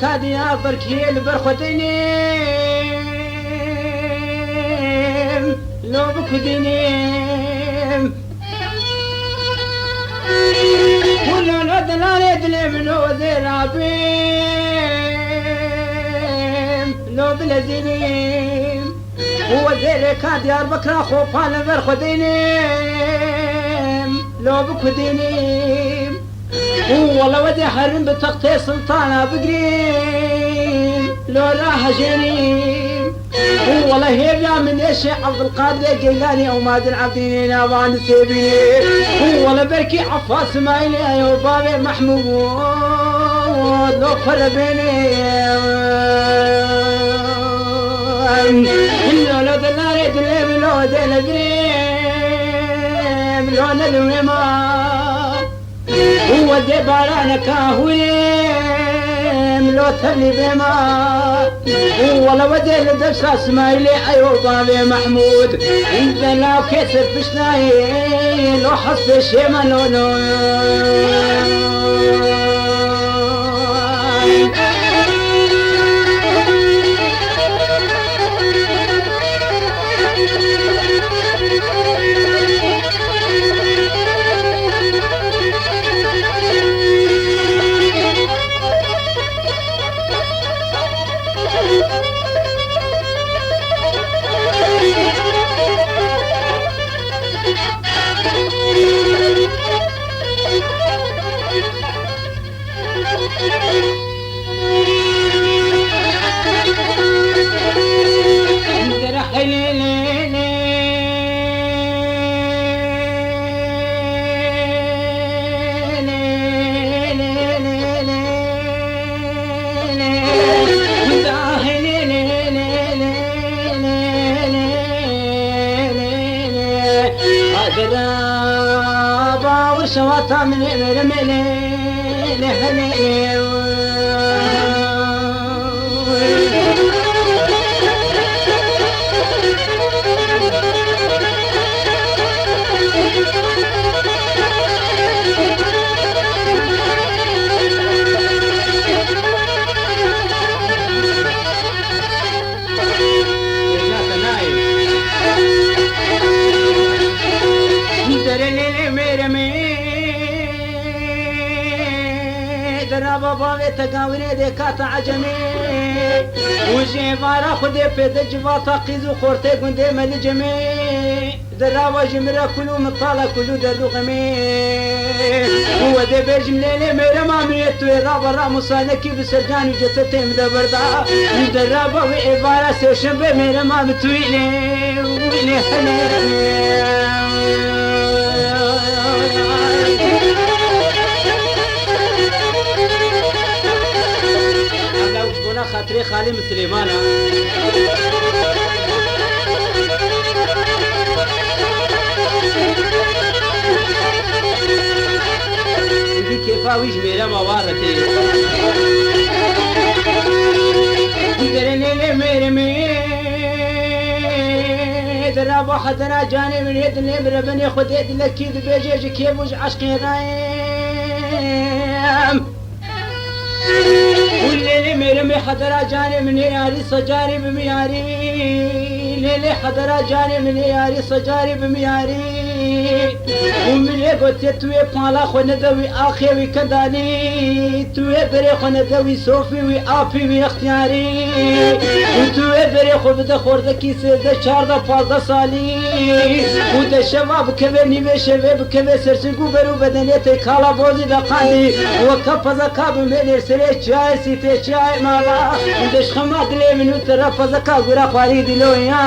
كادي يا بركي البرخديني لو بكديني كل العدلان يدلي من وزير عبيم لو بلزيني هو زير كادي يا بكرة خوفان البرخديني لو بكديني والله ودي حرم بتقطي سلطانة بقريم لو راح جريم والله هيبيا من ايش عبد القادر قيلاني او ماد العبدين ابان سيبي والله بركي عفاس مايلي يا بابي محمود لو خربيني لو دلاري دليم لو دلقريم لو ندويما هو دي بارانك هويم لو تبني بما والله ودي لدفس اسمايلي ايوه بابي محمود انت لو كسر بشناي لو حسب الشيما لو شواطا من الملي بابا تقاوني ديكات عجمي وجي بارا خدي بيد جواتا قيزو خورتي قندي مال جمي دراوا جمرا كلو مطالة كلو دردو غمي هو دي بيجم ليلي ميرا ما مريتو رابا رامو سانكي بسرجاني جتتي مدا بردا درابا وعبارة سيشن بي ميرا ما متويلي ويلي حلي خاطري خالي مسلمانا دي كيفاوي جميلة موارتي درني ميرمي درابو حدنا جاني من يد الامر بني خد يد لكيد بيجيج كيف وج عشقي رايم والليلي ميرمي حضرا جاني من ياري صجاري بمياري ليلي حضرا جاني من ياري صجاري بمياري ومن يقول توي بالا خو ندوي اخي وكداني توي بري خو ندوي صوفي وآفي واختياري وتوي بري خو بده خورده كيس ده 4 15 سالي وده شباب كبني بشباب كبه سرسگو برو بدنيت كالا بوزي دقاني وكفز كاب من سري چاي سيته چاي مالا دش خمات لي من طرف زكا غرا خالي دلو يا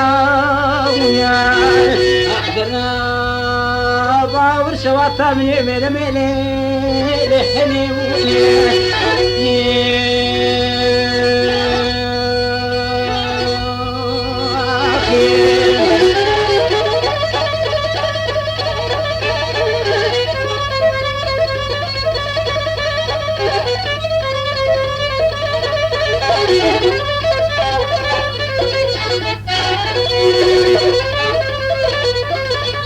احضرنا باور شواتا من ميلي لحني